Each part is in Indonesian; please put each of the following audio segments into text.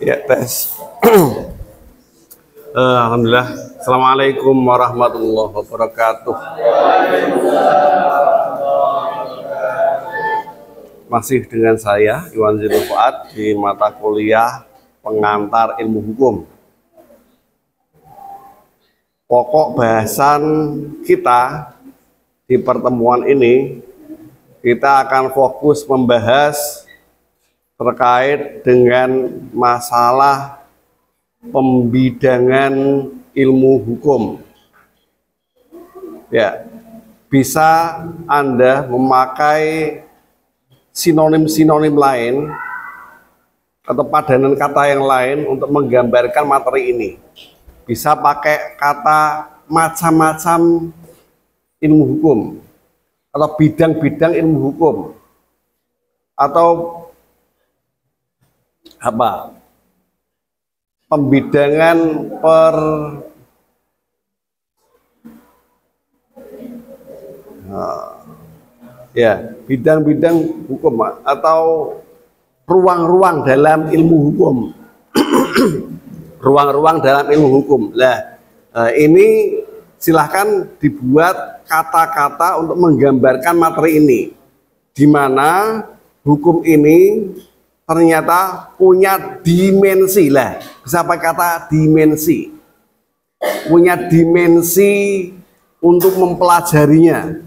Ya, tes. Alhamdulillah. Assalamualaikum warahmatullahi wabarakatuh. Masih dengan saya, Iwan Zinu Fuad, di mata kuliah pengantar ilmu hukum. Pokok bahasan kita di pertemuan ini, kita akan fokus membahas terkait dengan masalah pembidangan ilmu hukum. Ya, bisa Anda memakai sinonim-sinonim lain atau padanan kata yang lain untuk menggambarkan materi ini. Bisa pakai kata macam-macam ilmu hukum atau bidang-bidang ilmu hukum atau apa? Pembidangan bidang-bidang hukum atau ruang-ruang dalam ilmu hukum. Ruang-ruang dalam ilmu hukum. Ini silahkan dibuat kata-kata untuk menggambarkan materi ini, di mana hukum ini ternyata punya dimensi lah. Bisa pakai kata dimensi. Punya dimensi untuk mempelajarinya.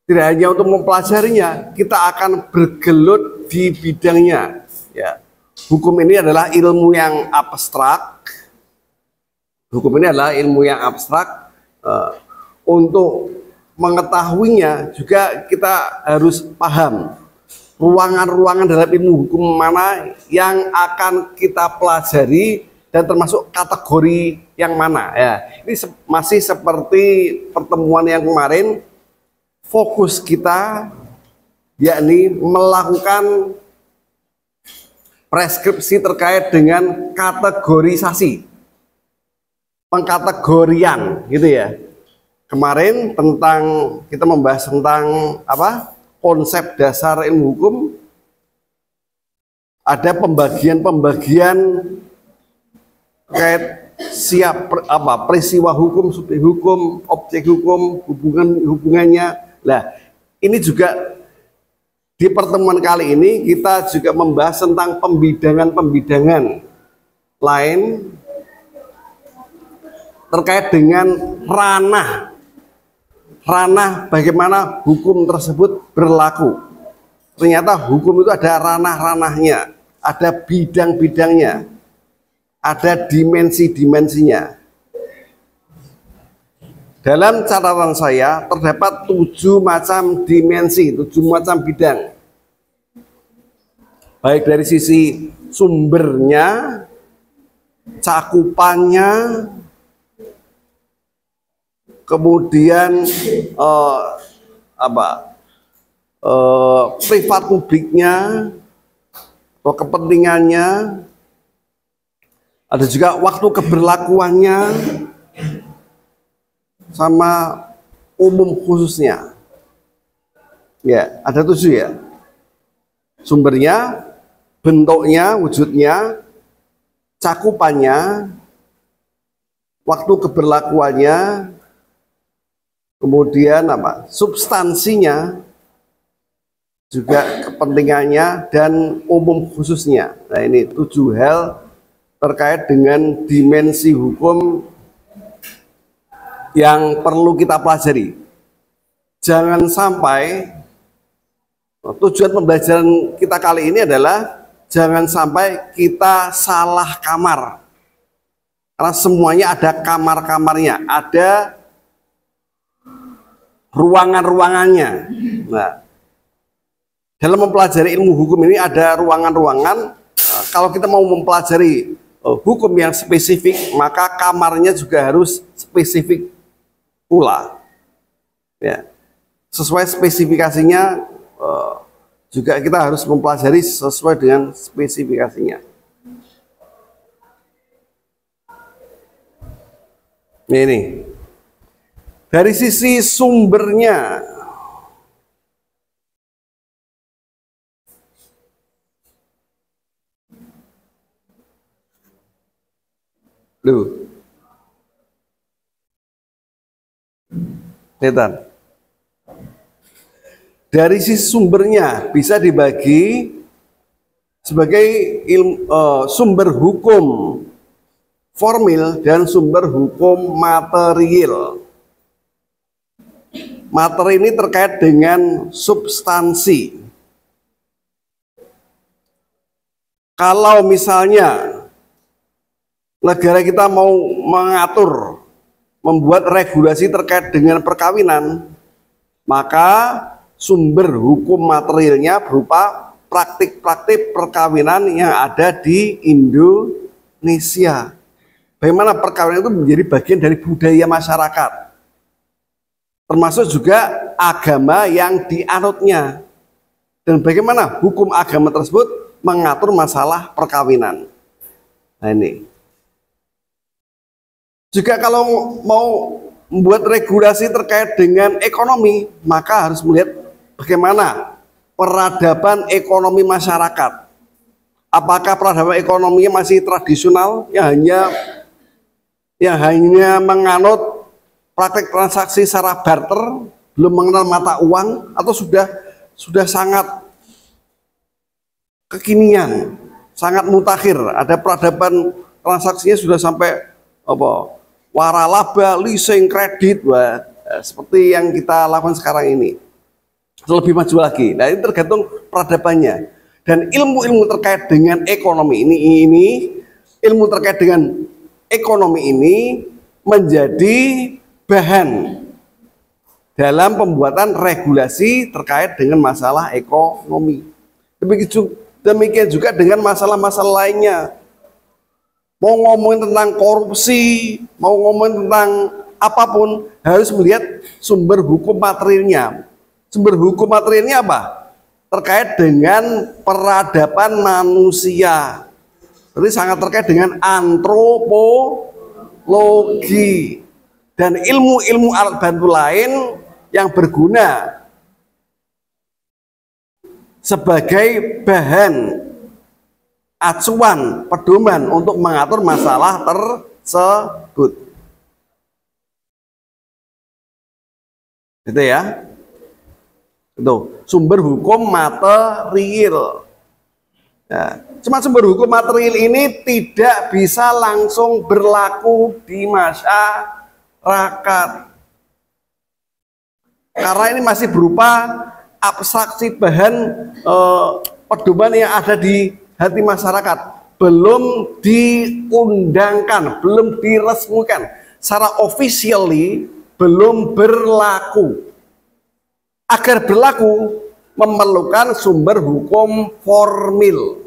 Tidak hanya untuk mempelajarinya, kita akan bergelut di bidangnya. Ya. Hukum ini adalah ilmu yang abstrak. Hukum ini adalah ilmu yang abstrak. Untuk mengetahuinya juga kita harus paham ruangan-ruangan dalam ilmu hukum mana yang akan kita pelajari dan termasuk kategori yang mana. Ya, ini masih seperti pertemuan yang kemarin. Fokus kita yakni melakukan preskripsi terkait dengan kategorisasi, pengkategorian, gitu ya. Kemarin kita membahas tentang apa? Konsep dasar ilmu hukum. Ada pembagian-pembagian terkait peristiwa hukum, subjek hukum, objek hukum, hubungannya. Nah, ini juga di pertemuan kali ini kita juga membahas tentang pembidangan-pembidangan lain terkait dengan ranah bagaimana hukum tersebut berlaku. Ternyata hukum itu ada ranah-ranahnya, ada bidang-bidangnya, ada dimensi-dimensinya. Dalam catatan saya terdapat 7 macam dimensi, 7 macam bidang. Baik dari sisi sumbernya, cakupannya, kemudian privat publiknya atau kepentingannya, ada juga waktu keberlakuannya, sama umum khususnya. Ya, ada 7 ya. Sumbernya, bentuknya, wujudnya, cakupannya, waktu keberlakuannya, kemudian substansinya, juga kepentingannya dan umum khususnya. Nah, ini 7 hal terkait dengan dimensi hukum yang perlu kita pelajari. Jangan sampai tujuan pembelajaran kita kali ini adalah jangan sampai kita salah kamar. Karena semuanya ada kamar-kamarnya, ada ruangan-ruangannya. Nah, dalam mempelajari ilmu hukum ini ada ruangan-ruangan. Kalau kita mau mempelajari hukum yang spesifik, maka kamarnya juga harus spesifik pula. Ya. Sesuai spesifikasinya, juga kita harus mempelajari sesuai dengan spesifikasinya. Ini dari sisi sumbernya, Tuh. Kelihatan. Dari sisi sumbernya bisa dibagi sebagai sumber hukum formil dan sumber hukum material. Materi ini terkait dengan substansi. Kalau misalnya negara kita mau mengatur, membuat regulasi terkait dengan perkawinan, maka sumber hukum materialnya berupa praktik-praktik perkawinan yang ada di Indonesia. Bagaimana perkawinan itu menjadi bagian dari budaya masyarakat, termasuk juga agama yang dianutnya, dan bagaimana hukum agama tersebut mengatur masalah perkawinan. Nah ini juga kalau mau membuat regulasi terkait dengan ekonomi, maka harus melihat bagaimana peradaban ekonomi masyarakat. Apakah peradaban ekonominya masih tradisional yang hanya menganut praktek transaksi secara barter, belum mengenal mata uang, atau sudah sangat kekinian, sangat mutakhir. Ada peradaban transaksinya sudah sampai waralaba, leasing, kredit, seperti yang kita lakukan sekarang ini. Lebih maju lagi. Nah, ini tergantung peradabannya. Dan ilmu-ilmu terkait dengan ekonomi ini ilmu terkait dengan ekonomi ini menjadi bahan dalam pembuatan regulasi terkait dengan masalah ekonomi. Demikian juga dengan masalah-masalah lainnya. Mau ngomongin tentang korupsi, mau ngomongin tentang apapun, harus melihat sumber hukum materialnya. Sumber hukum materialnya apa? Terkait dengan peradaban manusia. Jadi sangat terkait dengan antropologi dan ilmu-ilmu alat bantu lain yang berguna sebagai bahan acuan, pedoman untuk mengatur masalah tersebut. Gitu ya. Itu sumber hukum material. Ya, cuma sumber hukum material ini tidak bisa langsung berlaku di masyarakat. Karena ini masih berupa abstraksi bahan pedoman yang ada di hati masyarakat, belum diundangkan, belum diresmikan secara officially, belum berlaku. Agar berlaku memerlukan sumber hukum formil,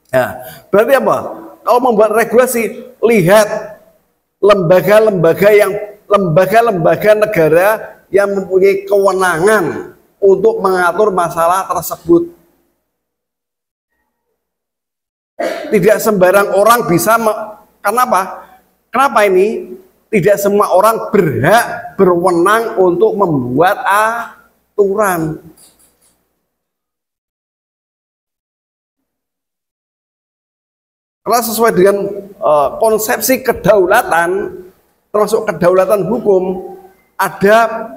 Ya, berarti apa? Kalau membuat regulasi, lihat lembaga-lembaga negara yang mempunyai kewenangan untuk mengatur masalah tersebut. Tidak sembarang orang bisa, kenapa ini? Tidak semua orang berhak berwenang untuk membuat aturan. Karena sesuai dengan konsepsi kedaulatan, termasuk kedaulatan hukum, ada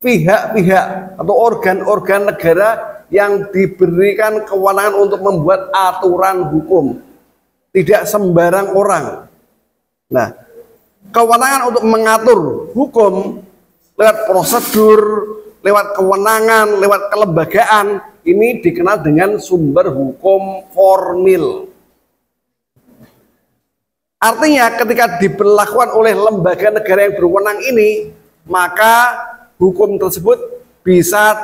pihak-pihak atau organ-organ negara yang diberikan kewenangan untuk membuat aturan hukum. Tidak sembarang orang. Nah, kewenangan untuk mengatur hukum lewat prosedur, lewat kewenangan, lewat kelembagaan, ini dikenal dengan sumber hukum formil. Artinya ketika diberlakukan oleh lembaga negara yang berwenang ini, maka hukum tersebut bisa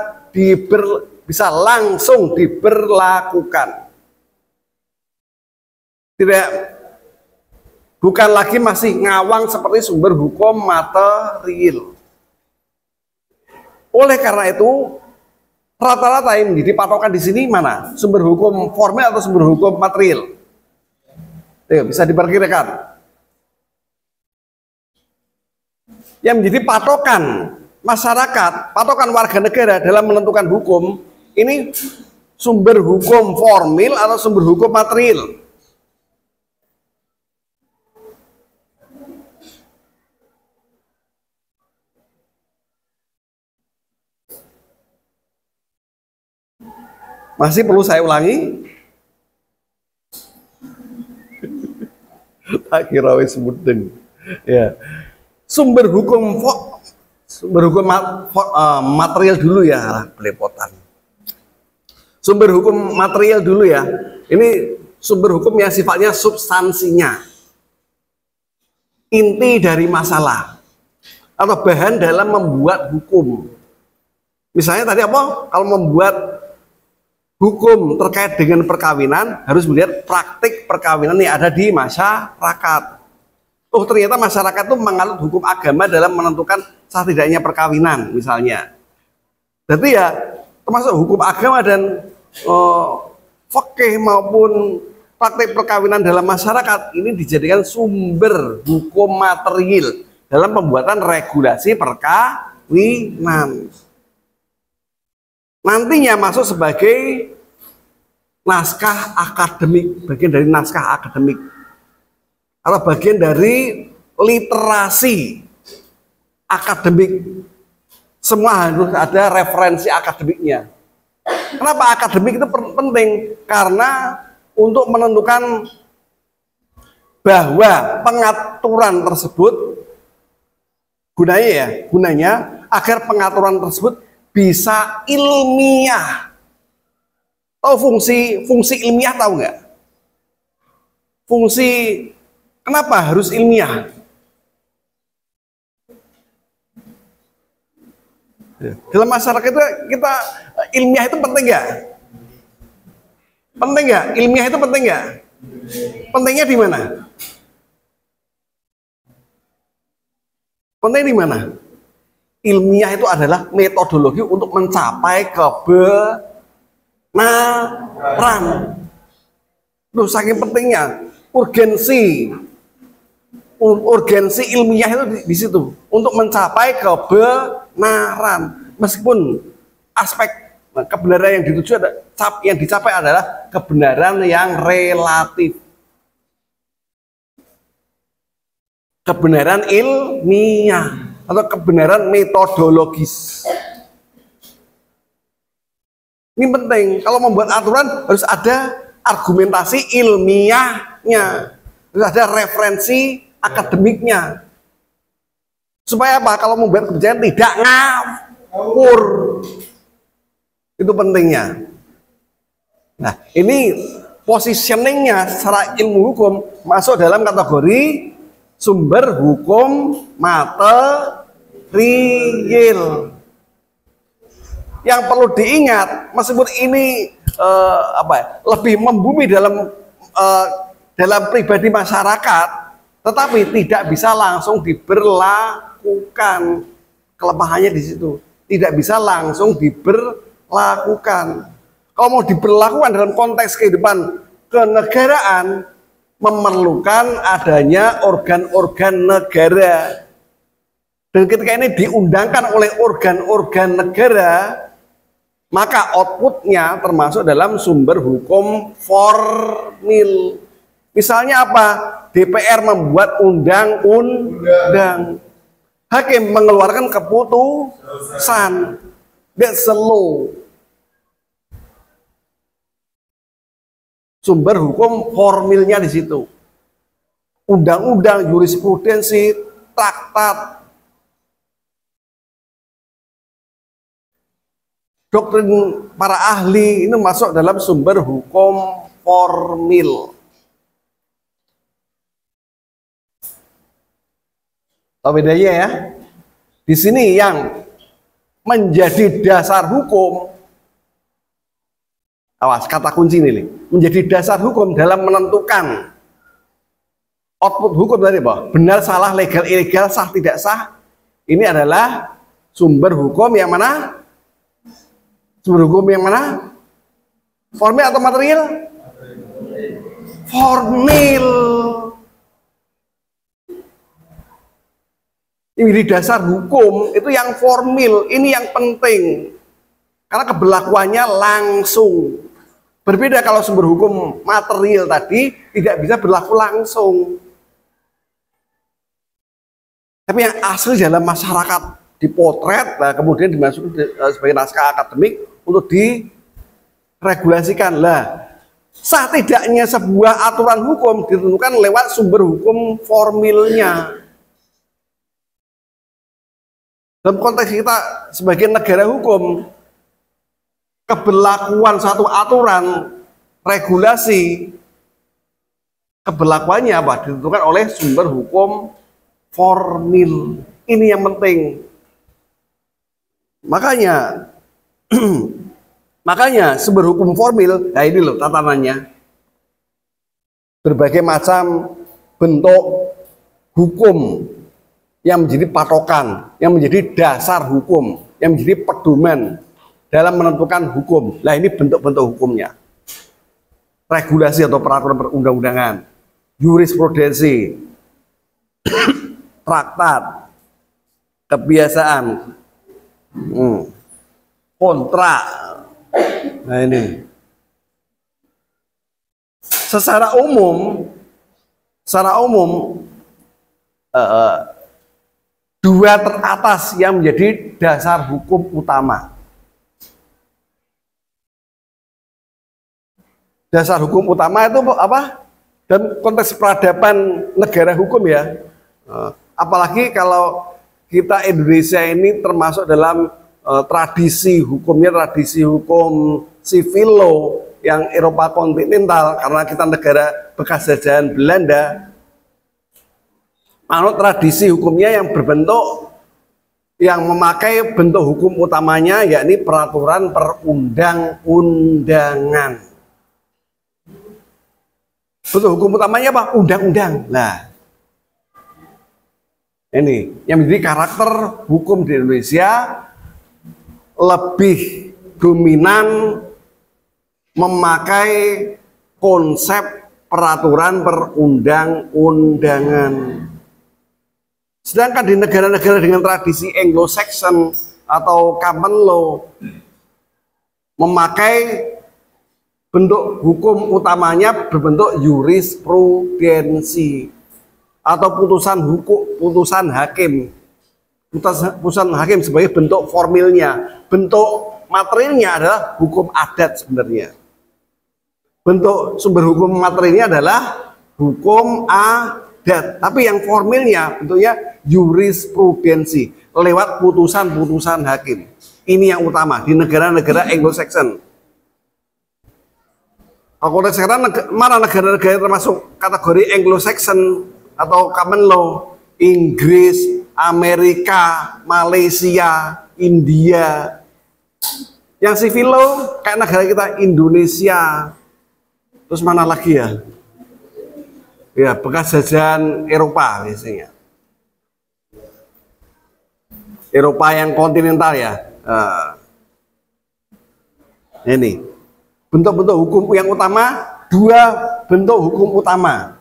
langsung diberlakukan. Bukan lagi masih ngawang seperti sumber hukum material. Oleh karena itu, rata-rata yang menjadi patokan di sini mana? Sumber hukum formil atau sumber hukum material? Bisa diperkirakan. Yang menjadi patokan masyarakat, patokan warga negara dalam menentukan hukum, ini Sumber hukum formil atau sumber hukum material? Masih perlu saya ulangi? Tak kira wis mudeng. Ya. Sumber hukum material dulu ya, belepotan. Sumber hukum material dulu ya. Ini sumber hukum yang sifatnya substansinya. Inti dari masalah atau bahan dalam membuat hukum. Misalnya tadi apa? Kalau membuat hukum terkait dengan perkawinan harus melihat praktik perkawinan yang ada di masyarakat. Oh, ternyata masyarakat itu menganut hukum agama dalam menentukan sah tidaknya perkawinan misalnya. Jadi ya termasuk hukum agama dan fikih maupun praktik perkawinan dalam masyarakat ini dijadikan sumber hukum material dalam pembuatan regulasi perkawinan. Nantinya masuk sebagai naskah akademik, bagian dari naskah akademik atau bagian dari literasi akademik. Semua harus ada referensi akademiknya. Kenapa akademik itu penting? Karena untuk menentukan bahwa pengaturan tersebut gunanya agar pengaturan tersebut bisa ilmiah. Tahu fungsi ilmiah, tahu nggak? Fungsi kenapa harus ilmiah? Dalam masyarakat itu kita ilmiah itu penting nggak? Penting nggak? Ilmiah itu penting nggak? Pentingnya di mana? Penting di mana? Ilmiah itu adalah metodologi untuk mencapai kebenaran. Loh, saking pentingnya urgensi ilmiah itu di situ untuk mencapai kebenaran. Meskipun aspek kebenaran yang dituju yang dicapai adalah kebenaran yang relatif, kebenaran ilmiah atau kebenaran metodologis. Ini penting. Kalau membuat aturan harus ada argumentasi ilmiahnya, harus ada referensi akademiknya. Supaya apa? Kalau membuat kebijakan tidak ngawur. Itu pentingnya. Nah, ini positioningnya secara ilmu hukum masuk dalam kategori sumber hukum material. Yang perlu diingat, meskipun ini lebih membumi dalam pribadi masyarakat, tetapi tidak bisa langsung diberlakukan. Kelemahannya di situ, tidak bisa langsung diberlakukan. Kalau mau diberlakukan dalam konteks kehidupan kenegaraan, memerlukan adanya organ-organ negara. Dan ketika ini diundangkan oleh organ-organ negara, maka outputnya termasuk dalam sumber hukum formil. Misalnya apa? DPR membuat undang-undang, hakim mengeluarkan keputusan. That's the law. Sumber hukum formilnya di situ. Undang-undang, jurisprudensi, traktat, doktrin para ahli ini masuk dalam sumber hukum formil. Tahu bedanya ya? Di sini yang menjadi dasar hukum, awas kata kunci ini, menjadi dasar hukum dalam menentukan output hukum tadi apa? Benar, salah, legal, ilegal, sah, tidak sah. Ini adalah sumber hukum yang mana? Sumber hukum yang mana? Formil atau material? Formil. Ini di dasar hukum itu yang formil, ini yang penting. Karena keberlakuannya langsung. Berbeda kalau sumber hukum material tadi tidak bisa berlaku langsung. Tapi yang asli dalam masyarakat dipotret, nah kemudian dimasukkan sebagai naskah akademik untuk diregulasikan. Lah, sah tidaknya sebuah aturan hukum ditentukan lewat sumber hukum formilnya. Dalam konteks kita sebagai negara hukum, keberlakuan suatu aturan regulasi, keberlakuannya apa? Ditentukan oleh sumber hukum formil. Ini yang penting. Makanya makanya sumber hukum formil, nah ini loh tatanannya. Berbagai macam bentuk hukum yang menjadi patokan, yang menjadi dasar hukum, yang menjadi pedoman dalam menentukan hukum. Nah ini bentuk-bentuk hukumnya. Regulasi atau peraturan perundang-undangan, jurisprudensi, traktat, kebiasaan, kontrak. Nah ini secara umum dua teratas yang menjadi dasar hukum utama. Dasar hukum utama itu apa? Dan konteks peradaban negara hukum ya. Apalagi kalau kita Indonesia ini termasuk dalam tradisi hukumnya, tradisi hukum civil law yang Eropa kontinental, karena kita negara bekas jajahan Belanda. Menurut tradisi hukumnya yang berbentuk, yang memakai bentuk hukum utamanya yakni peraturan perundang-undangan. Bentuk hukum utamanya apa? Undang-undang. Nah, ini yang menjadi karakter hukum di Indonesia lebih dominan memakai konsep peraturan perundang-undangan. Sedangkan di negara-negara dengan tradisi Anglo-Saxon atau common law memakai bentuk hukum utamanya berbentuk jurisprudensi atau putusan hakim. Putusan hakim sebagai bentuk formilnya. Bentuk materialnya adalah hukum adat sebenarnya. Bentuk sumber hukum materialnya adalah hukum adat. Tapi yang formilnya bentuknya jurisprudensi lewat putusan-putusan hakim. Ini yang utama di negara-negara Anglo-Saxon. Kalau sekarang mana negara-negara termasuk kategori Anglo-Saxon atau common law? Inggris, Amerika, Malaysia, India. Yang civil law kayak negara kita Indonesia. Terus mana lagi ya? Ya, bekas jajahan Eropa biasanya. Eropa yang kontinental ya. Ini bentuk-bentuk hukum yang utama, dua bentuk hukum utama.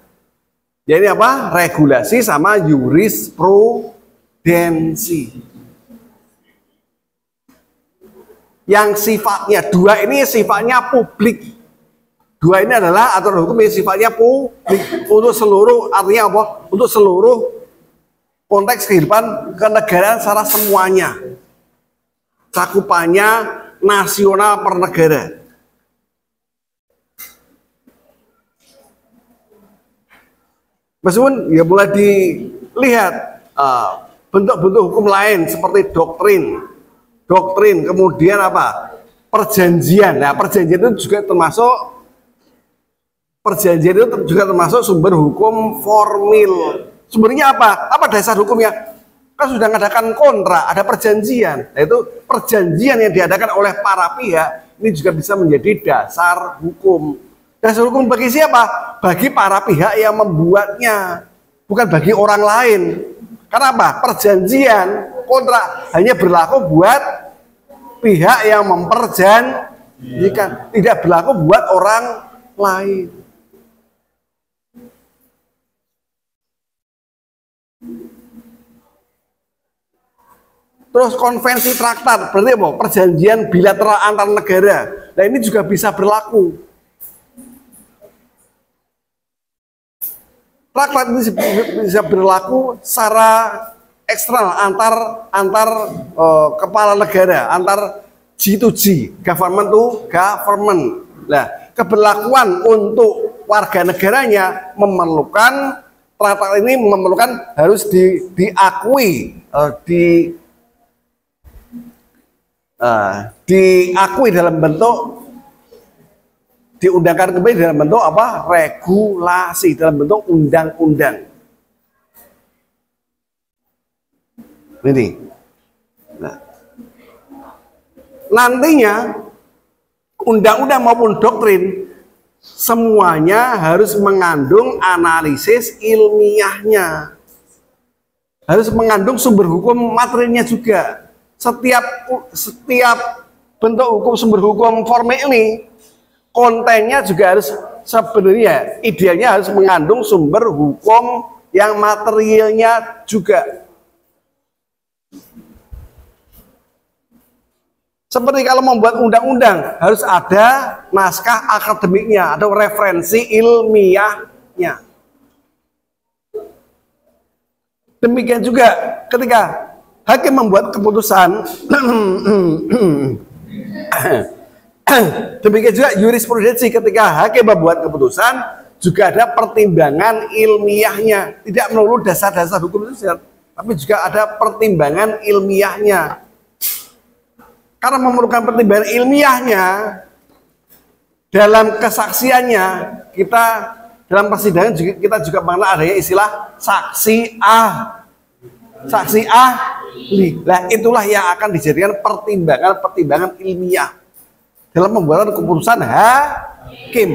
Jadi apa? Regulasi sama jurisprudensi. Yang sifatnya, dua ini sifatnya publik. Dua ini adalah aturan hukum yang sifatnya publik untuk seluruh, artinya apa? Untuk seluruh konteks kehidupan kenegaraan secara semuanya. Cakupannya nasional per negara. Meskipun ya mulai dilihat bentuk-bentuk hukum lain seperti doktrin, kemudian apa? Perjanjian. Nah, perjanjian itu juga termasuk sumber hukum formil. Sumbernya apa? Apa dasar hukumnya? Kan sudah mengadakan kontrak, ada perjanjian. Nah, itu perjanjian yang diadakan oleh para pihak ini juga bisa menjadi dasar hukum. Dasar hukum bagi siapa? Bagi para pihak yang membuatnya, bukan bagi orang lain. Karena apa? Perjanjian, kontrak hanya berlaku buat pihak yang memperjanjikan, tidak berlaku buat orang lain. Terus konvensi traktat, berarti apa? Perjanjian bilateral antar negara. Nah ini juga bisa berlaku. Traktat ini bisa berlaku secara eksternal antar kepala negara, antar G2G, government to government. Nah, keberlakuan untuk warga negaranya memerlukan traktat ini harus diakui diakui dalam bentuk diundangkan kembali dalam bentuk apa? Regulasi, dalam bentuk undang-undang. Ini. Nah, nantinya undang-undang maupun doktrin semuanya harus mengandung analisis ilmiahnya. Harus mengandung sumber hukum materinya juga. Setiap bentuk hukum, sumber hukum formil ini kontennya juga harus sebenarnya idealnya harus mengandung sumber hukum yang materialnya juga. Seperti kalau membuat undang-undang harus ada naskah akademiknya atau referensi ilmiahnya. Demikian juga ketika hakim membuat keputusan demikian juga jurisprudensi ketika hakim membuat keputusan juga ada pertimbangan ilmiahnya, tidak melulu dasar-dasar hukum itu, tapi juga ada pertimbangan ilmiahnya. Karena memerlukan pertimbangan ilmiahnya dalam kesaksiannya, kita dalam persidangan kita juga mengenal adanya istilah saksi ahli. Nah, itulah yang akan dijadikan pertimbangan ilmiah dalam membuat keputusan hakim.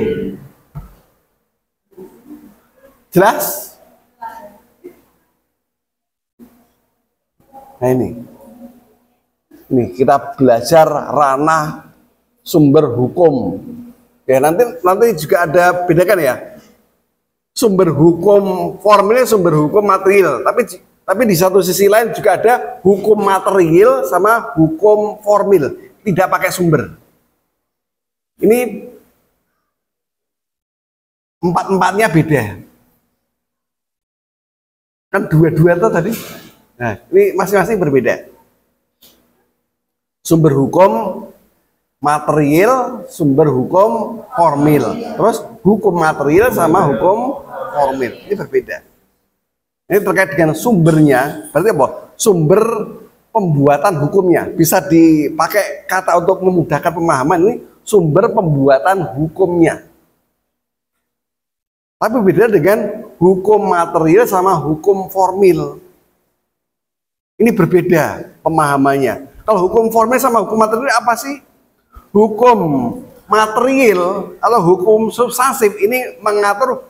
Jelas? Nah ini kita belajar ranah sumber hukum. Ya nanti juga ada bedakan ya. Sumber hukum formilnya sumber hukum material, tapi di satu sisi lain juga ada hukum material sama hukum formil, tidak pakai sumber. Ini empat-empatnya beda. Kan dua-dua itu tadi. Nah, ini masing-masing berbeda. Sumber hukum material, sumber hukum formil. Terus hukum material sama hukum formil. Ini berbeda. Ini terkait dengan sumbernya, berarti apa? Sumber pembuatan hukumnya. Bisa dipakai kata untuk memudahkan pemahaman, ini sumber pembuatan hukumnya. Tapi beda dengan hukum material sama hukum formil. Ini berbeda pemahamannya. Kalau hukum formil sama hukum material apa sih? Hukum material atau hukum substansif ini mengatur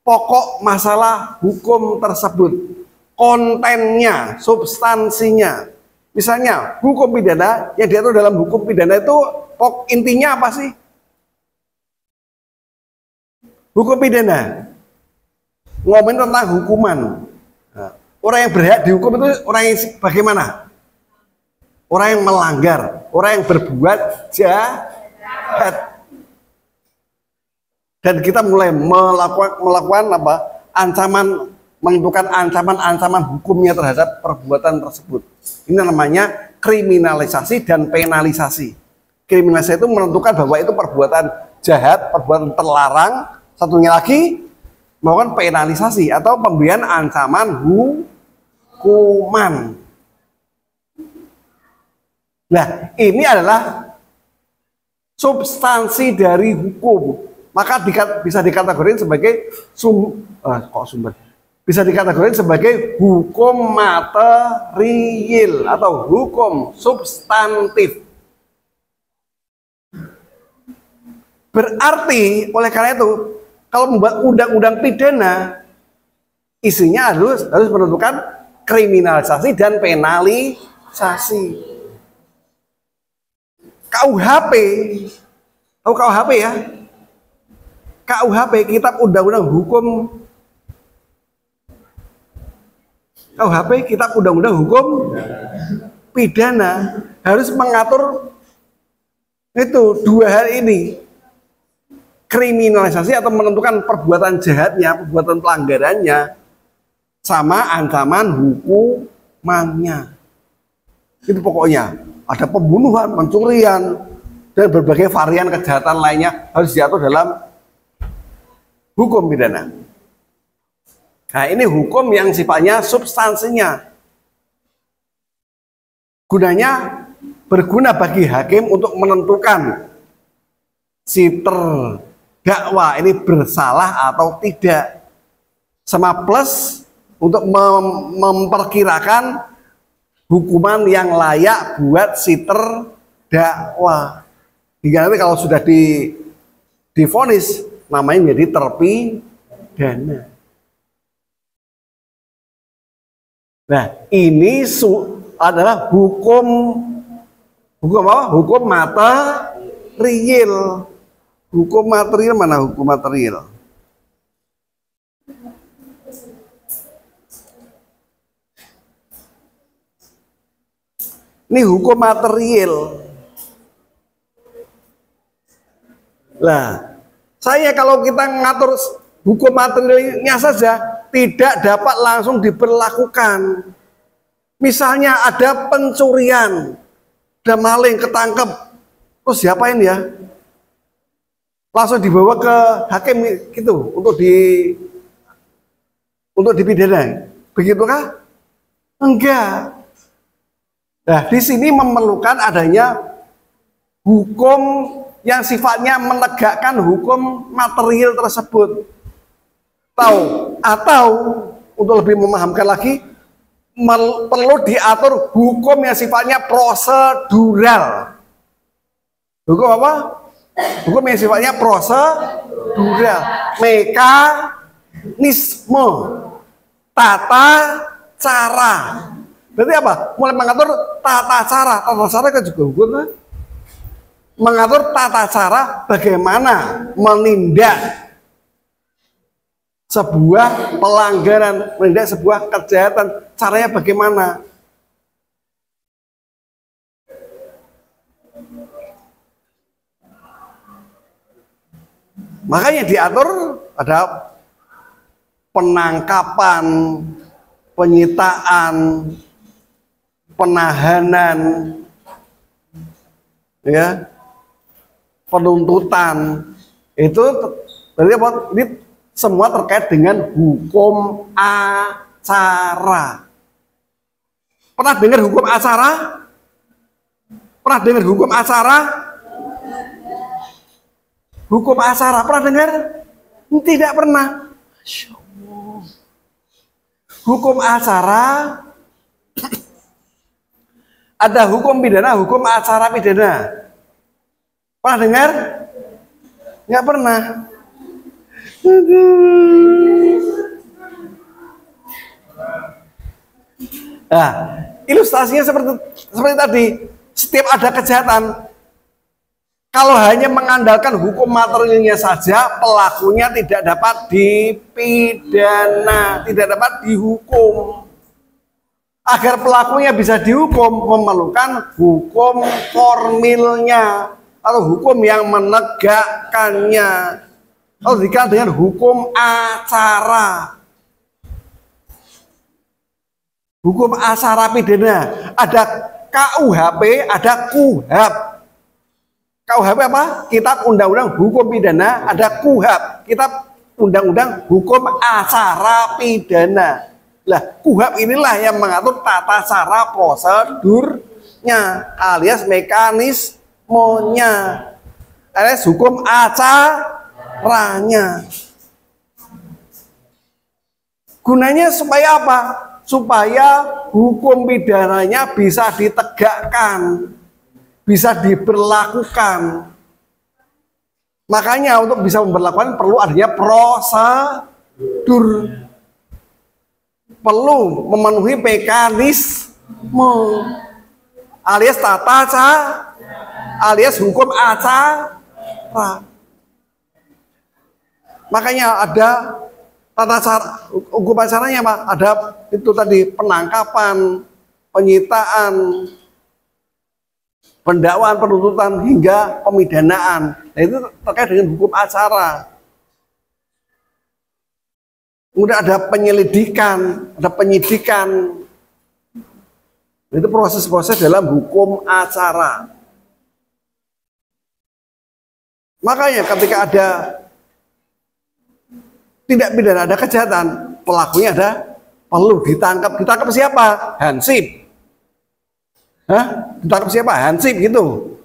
pokok masalah hukum tersebut, kontennya, substansinya. Misalnya hukum pidana yang diatur dalam hukum pidana itu intinya apa sih? Hukum pidana ngomongin tentang hukuman. Nah, orang yang berhak dihukum itu orang yang bagaimana? Orang yang melanggar, orang yang berbuat jahat. Dan kita mulai melakukan apa? Ancaman, menentukan ancaman hukumnya terhadap perbuatan tersebut. Ini namanya kriminalisasi dan penalisasi. Kriminalisasi itu menentukan bahwa itu perbuatan jahat, perbuatan terlarang. Satunya lagi melakukan penalisasi atau pemberian ancaman hukuman. Nah, ini adalah substansi dari hukum. Maka bisa dikategorikan sebagai bisa dikategorikan sebagai hukum material atau hukum substantif. Berarti oleh karena itu kalau membuat undang-undang pidana isinya harus menentukan kriminalisasi dan penalisasi. KUHP, tahu KUHP ya? KUHP, Kitab Undang-Undang Hukum. KUHP, Kitab Undang-Undang Hukum Pidana harus mengatur itu dua hal ini. kriminalisasi atau menentukan perbuatan jahatnya, perbuatan pelanggarannya, sama ancaman hukumannya. Itu pokoknya. Ada pembunuhan, pencurian, dan berbagai varian kejahatan lainnya harus diatur dalam hukum pidana. Nah, ini hukum yang sifatnya substansinya. Gunanya berguna bagi hakim untuk menentukan si terdakwa ini bersalah atau tidak. Sama plus untuk memperkirakan hukuman yang layak buat si terdakwa. Hingga nanti kalau sudah divonis namanya menjadi terpidana. Nah, ini adalah hukum apa? Hukum material. Hukum material mana hukum material? Ini hukum material. Lah, saya kalau kita ngatur hukum materialnya saja tidak dapat langsung diberlakukan. Misalnya ada pencurian, ada maling ketangkep, terus diapain ya? Langsung dibawa ke hakim gitu untuk dipidana. Begitukah? Enggak. Nah, di sini memerlukan adanya hukum yang sifatnya menegakkan hukum material tersebut. Atau untuk lebih memahamkan lagi, perlu diatur hukum yang sifatnya prosedural. Hukum apa? Hukum yang sifatnya prosedural. Mekanisme, tata cara. Berarti apa? Mulai mengatur tata cara. Tata cara kan juga hukum kan? Mengatur tata cara bagaimana menindak sebuah pelanggaran, menindak sebuah kejahatan. Caranya bagaimana? Makanya diatur ada penangkapan, penyitaan, penahanan, ya, penuntutan, itu berarti apa? Ini semua terkait dengan hukum acara. Pernah dengar hukum acara? Pernah dengar hukum acara? Hukum acara pernah dengar? Tidak pernah. Masya Allah. Hukum acara ada hukum pidana, hukum acara pidana. Pernah dengar? Nggak pernah. Nah, ilustrasinya seperti tadi. Setiap ada kejahatan, kalau hanya mengandalkan hukum materialnya saja, pelakunya tidak dapat dipidana, tidak dapat dihukum. Agar pelakunya bisa dihukum, memerlukan hukum formilnya atau hukum yang menegakkannya. Kalau dikenal dengan hukum acara. Hukum acara pidana. Ada KUHP, ada KUHAP. KUHP apa? Kitab Undang-Undang Hukum Pidana. Ada KUHAP, Kitab Undang-Undang Hukum Acara Pidana. Lah, KUHAP inilah yang mengatur tata cara prosedurnya alias mekanismenya, alias hukum acaranya. Gunanya supaya apa? Supaya hukum pidananya bisa ditegakkan, bisa diberlakukan. Makanya untuk bisa memberlakukan perlu adanya prosedur, perlu memenuhi mekanisme alias tata cara, alias hukum acara. Makanya ada tata cara, hukum acaranya Pak. Ada itu tadi penangkapan, penyitaan, pendakwaan, penuntutan hingga pemidanaan. Nah, itu terkait dengan hukum acara. Kemudian ada penyelidikan, ada penyidikan. Itu proses-proses dalam hukum acara. Makanya ketika ada tindak pidana, ada kejahatan, pelakunya perlu ditangkap. Ditangkap siapa? Hansip. Hah? Ditangkap siapa? Hansip gitu?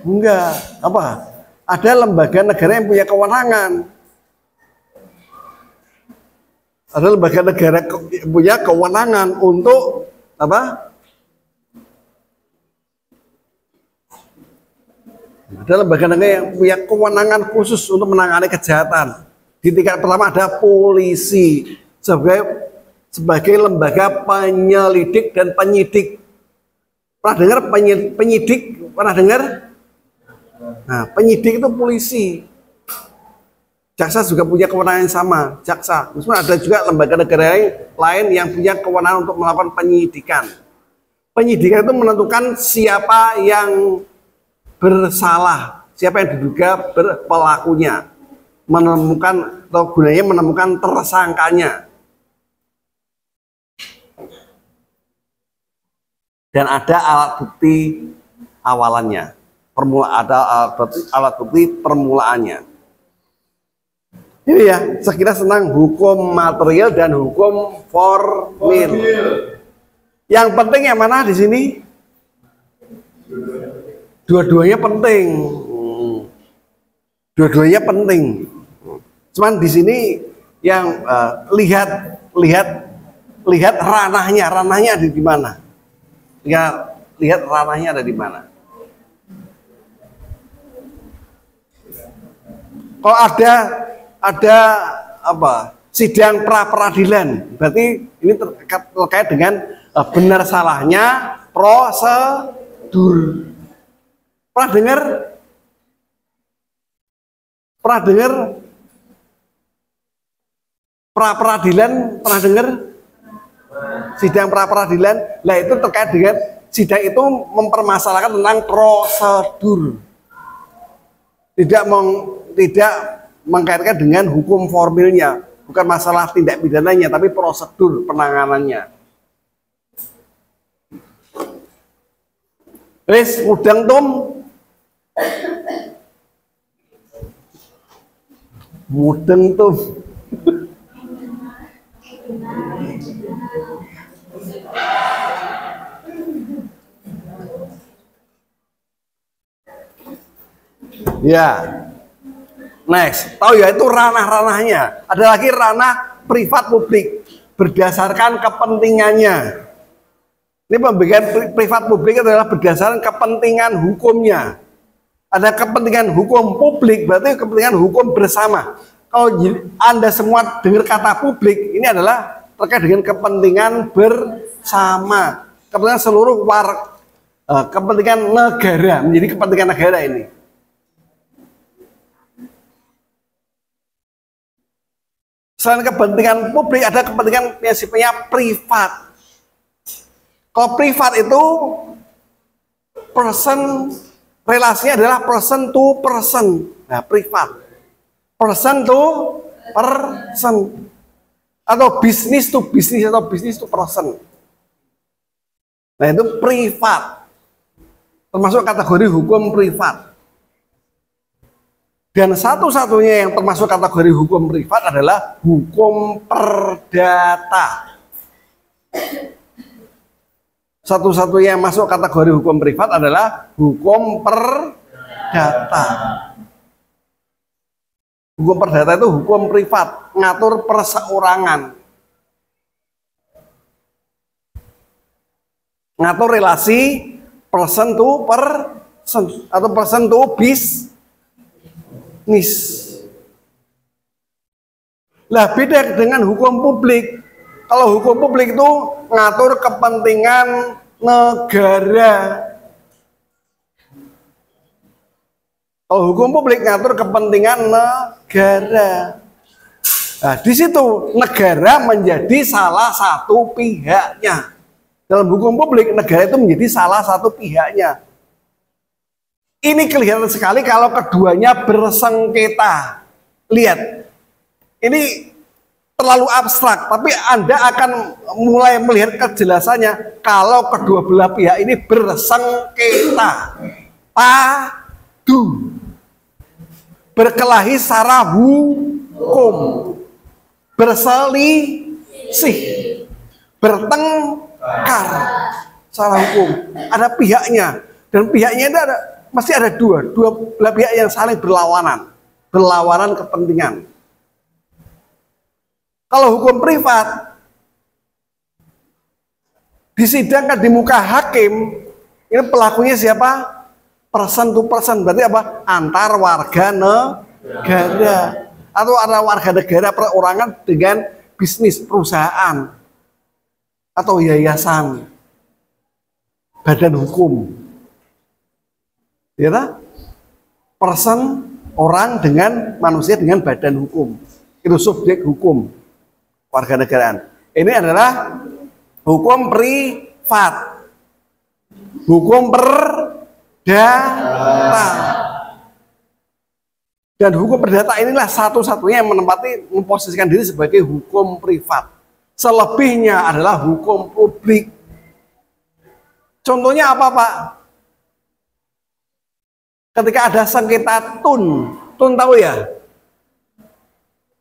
Enggak. Apa? Ada lembaga negara yang punya kewenangan. Ada lembaga negara yang punya kewenangan untuk apa? Ada lembaga negara yang punya kewenangan khusus untuk menangani kejahatan. Di tingkat pertama ada polisi sebagai lembaga penyelidik dan penyidik. Pernah dengar penyidik? Pernah dengar? Nah, penyidik itu polisi. Jaksa juga punya kewenangan yang sama, jaksa. Meskipun ada juga lembaga negara lain yang punya kewenangan untuk melakukan penyidikan. Penyidikan itu menentukan siapa yang bersalah, siapa yang diduga pelakunya, menemukan atau gunanya menemukan tersangkanya. Dan ada alat bukti awalannya, ada alat bukti permulaannya. Ini ya, sekira tentang hukum material dan hukum formil. Yang penting yang mana di sini? Dua-duanya penting. Dua-duanya penting. Cuman di sini yang lihat ranahnya ada di mana? Lihat ranahnya ada di mana? Kalau ada apa? Sidang pra peradilan, berarti ini terkait dengan benar salahnya prosedur. Pernah dengar pra peradilan? Pernah dengar sidang pra peradilan? Nah, itu terkait dengan sidang itu mempermasalahkan tentang prosedur, tidak mengkaitkan dengan hukum formilnya, bukan masalah tindak pidananya, tapi prosedur penanganannya. Wis mudang tum. Mudeng tuh. Ya. Next, tahu ya itu ranah-ranahnya. Ada lagi ranah privat publik berdasarkan kepentingannya. Ini pembagian privat publik adalah berdasarkan kepentingan hukumnya. Ada kepentingan hukum publik, berarti kepentingan hukum bersama. Kalau Anda semua dengar kata publik, ini adalah terkait dengan kepentingan bersama. Kepentingan seluruh kepentingan negara, menjadi kepentingan negara ini. Selain kepentingan publik, ada kepentingan yang sifatnya privat. Kalau privat itu relasinya adalah person to person. Nah, privat. Person to person. Atau business to business atau business to person. Nah, itu privat. Termasuk kategori hukum privat. Dan satu-satunya yang termasuk kategori hukum privat adalah hukum perdata. Satu-satunya yang masuk kategori hukum privat adalah hukum perdata. Hukum perdata itu hukum privat, ngatur perseorangan. Ngatur relasi person to person atau person to business. Lah beda dengan hukum publik. Kalau hukum publik itu ngatur kepentingan negara. Kalau hukum publik ngatur kepentingan negara. Nah, di situ negara menjadi salah satu pihaknya Dalam hukum publik, negara itu menjadi salah satu pihaknya. Ini kelihatan sekali kalau keduanya bersengketa. Lihat, ini terlalu abstrak, tapi Anda akan mulai melihat kejelasannya kalau kedua belah pihak ini bersengketa. Padu. Berkelahi secara hukum. Berselisih. Bertengkar secara hukum. Ada pihaknya, dan pihaknya itu mesti ada dua belah pihak yang saling berlawanan kepentingan. Kalau hukum privat disidangkan di muka hakim, ini pelakunya siapa? Person to person, berarti apa? Antar warga negara atau ada warga negara perorangan dengan bisnis perusahaan atau yayasan, badan hukum, ya tak? Person, orang dengan manusia dengan badan hukum, itu subjek hukum warga negaraan. Ini adalah hukum privat, hukum perdata, dan hukum perdata inilah satu-satunya yang memposisikan diri sebagai hukum privat. Selebihnya adalah hukum publik. Contohnya apa, Pak? Ketika ada sengketa tun tahu ya?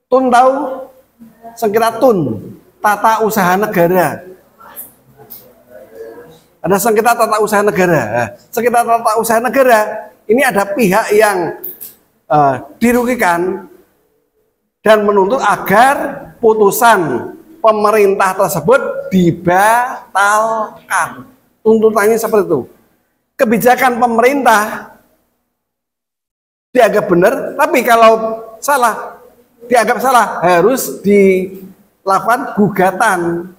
Tun tahu? Sengketa tun, tata usaha negara. Ada sengketa tata usaha negara. Sengketa tata usaha negara, ini ada pihak yang dirugikan dan menuntut agar putusan pemerintah tersebut dibatalkan. Tuntutannya seperti itu. Kebijakan pemerintah dianggap benar, tapi kalau dianggap salah, harus dilakukan gugatan.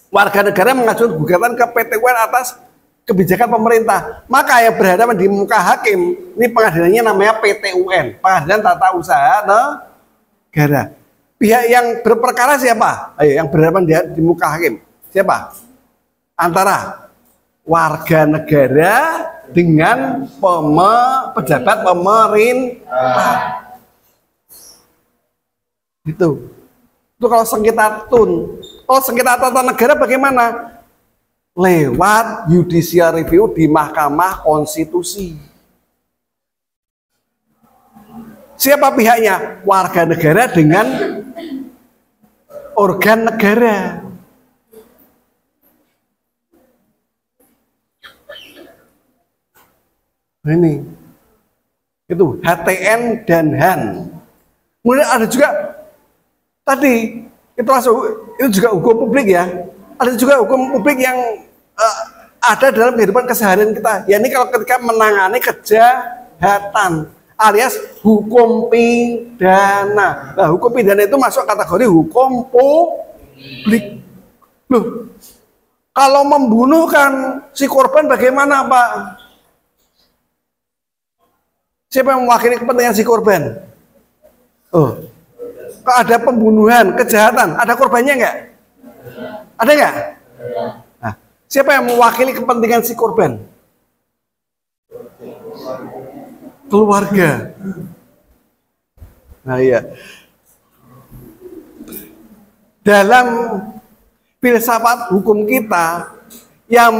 Warga negara mengajukan gugatan ke PT UN atas kebijakan pemerintah. Maka yang berhadapan di muka hakim, ini pengadilannya namanya PT UN, Pengadilan Tata Usaha Negara. Pihak yang berperkara siapa? Ayo, yang berhadapan di muka hakim siapa? Antara warga negara dengan pejabat pemerintah. Itu kalau sengketa tun. Kalau sengketa tata negara bagaimana? Lewat judicial review di Mahkamah Konstitusi. Siapa pihaknya? Warga negara dengan organ negara. Ini itu HTN dan HAN. Kemudian ada juga tadi itu juga hukum publik ya. Ada juga hukum publik yang ada dalam kehidupan keseharian kita. Ya ini kalau ketika menangani kejahatan alias hukum pidana. Nah, hukum pidana itu masuk kategori hukum publik. Loh, kalau membunuh kan si korban bagaimana, Pak? Siapa yang mewakili kepentingan si korban? Oh, kalau ada pembunuhan, kejahatan, ada korbannya enggak? Ada enggak? Nah, siapa yang mewakili kepentingan si korban? Keluarga. Nah iya. Dalam filsafat hukum kita yang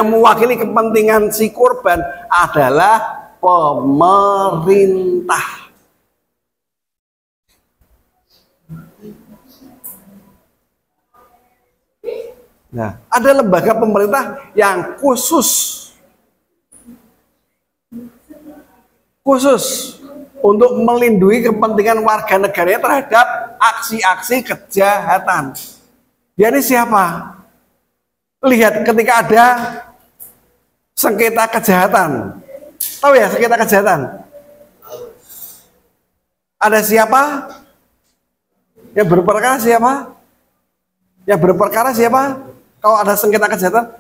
mewakili kepentingan si korban adalah pemerintah. Nah, ada lembaga pemerintah yang khusus untuk melindungi kepentingan warga negaranya terhadap aksi-aksi kejahatan. Ya, ini siapa? Lihat ketika ada sengketa kejahatan. Tahu ya sengketa kejahatan? Ada siapa? Yang berperkara siapa? Yang berperkara siapa? Kalau ada sengketa kejahatan,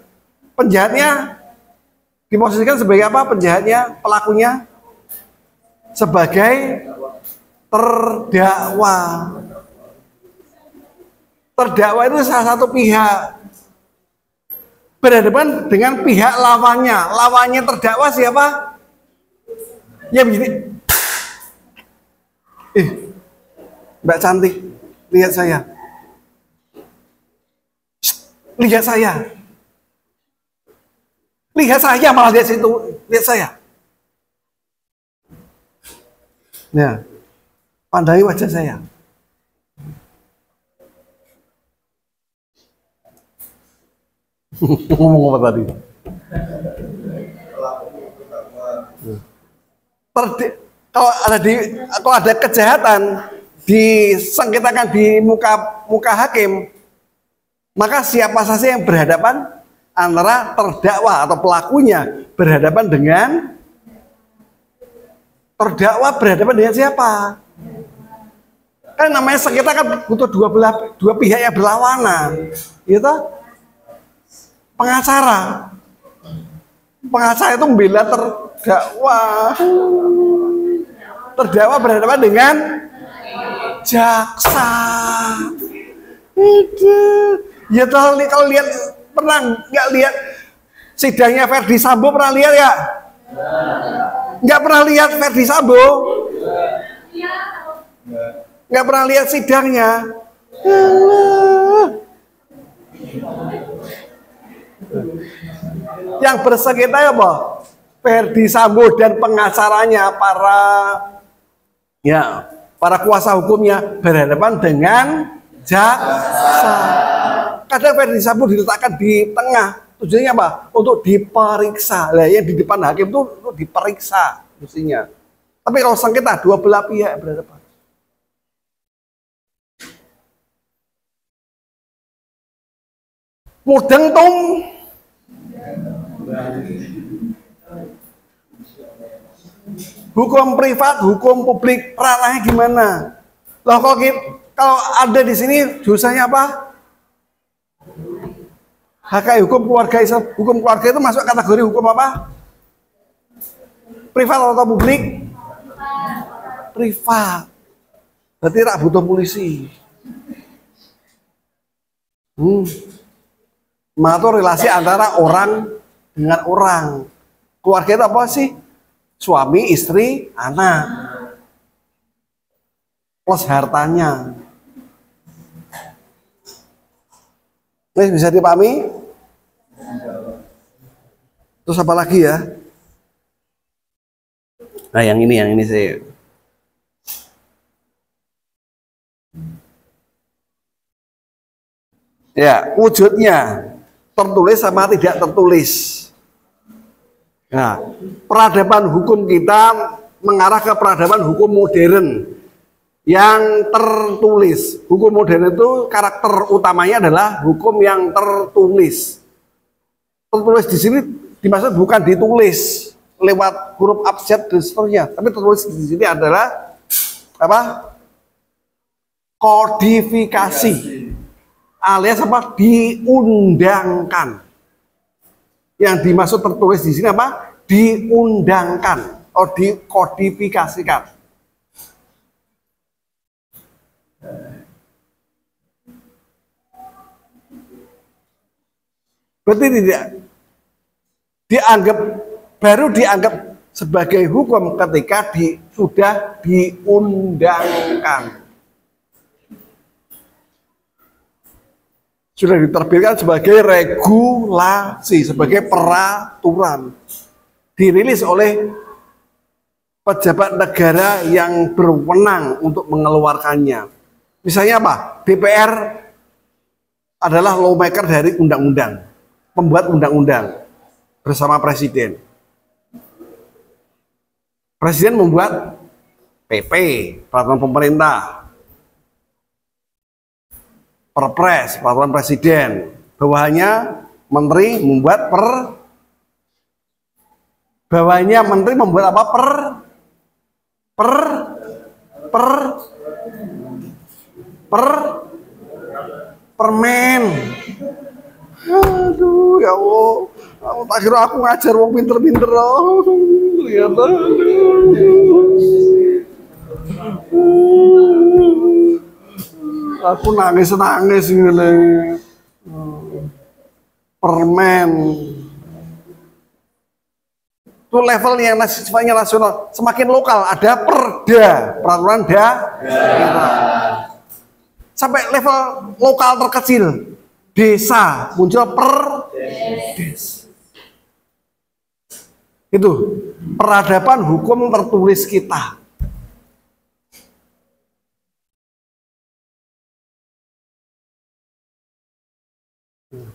penjahatnya diposisikan sebagai apa? Penjahatnya, pelakunya sebagai terdakwa. Terdakwa itu salah satu pihak berhadapan dengan pihak lawannya. Lawannya terdakwa siapa? Ya begini. Mbak cantik, lihat saya. Lihat saya. Lihat saya, malah lihat situ. Lihat saya. Nah, pandangi wajah saya. Ngomong apa tadi? Kalau ada kejahatan disengketakan di muka hakim, maka siapa saja yang berhadapan antara terdakwa atau pelakunya berhadapan dengan terdakwa berhadapan dengan siapa? Kan namanya sengketa kan butuh dua pihak yang berlawanan, gitu. Pengacara itu membela terdakwa. Terdakwa berhadapan dengan jaksa. Ya kalau lihat, pernah nggak lihat sidangnya Verdi Sambo, pernah lihat ya? Nggak pernah lihat Verdi Sambo? Nggak pernah lihat sidangnya? Yang bersengketa apa? Verdi Sambo dan pengacaranya, para kuasa hukumnya berhadapan dengan jaksa. Kadang Verdi Sambo diletakkan di tengah, tujuannya apa? Untuk diperiksa. Lah yang di depan hakim itu untuk diperiksa mestinya. Tapi kalau sengketa dua belah pihak berhadapan. Mudeng tung. Hukum privat, hukum publik, ranahnya gimana? Loh kalau ada di sini dosanya apa? HKI hukum keluarga itu masuk kategori hukum apa? Privat atau publik? Privat. Berarti tak butuh polisi. Mengatur relasi antara orang dengan orang. Keluarga itu apa sih? Suami, istri, anak. Plus hartanya. Bisa dipahami? Terus apa lagi ya? Nah, yang ini sih. Ya, wujudnya tertulis sama tidak tertulis. Nah, peradaban hukum kita mengarah ke peradaban hukum modern yang tertulis. Hukum modern itu karakter utamanya adalah hukum yang tertulis. Tertulis di sini dimaksud bukan ditulis lewat huruf abjad dan seterusnya, tapi tertulis di sini adalah apa? Kodifikasi, alias apa? Diundangkan. Yang dimaksud tertulis di sini apa? Diundangkan atau dikodifikasikan. Berarti tidak dianggap sebagai hukum ketika sudah diundangkan. Sudah diterbitkan sebagai regulasi, sebagai peraturan, dirilis oleh pejabat negara yang berwenang untuk mengeluarkannya. Misalnya apa? DPR adalah lawmaker dari undang-undang, pembuat undang-undang bersama presiden. Presiden membuat PP, peraturan pemerintah, Perpres, peraturan presiden. Bawahnya menteri membuat bawahnya menteri membuat apa? Permen. Aduh, ya Allah. Tak kira aku ngajar wong pinter-pinter. Lihat. Aku nangis ngene. Permen. Itu level yang sifatnya nasional, semakin lokal ada perda, peraturan daerah. Sampai level lokal terkecil, desa muncul perdes. Itu peradaban hukum tertulis kita.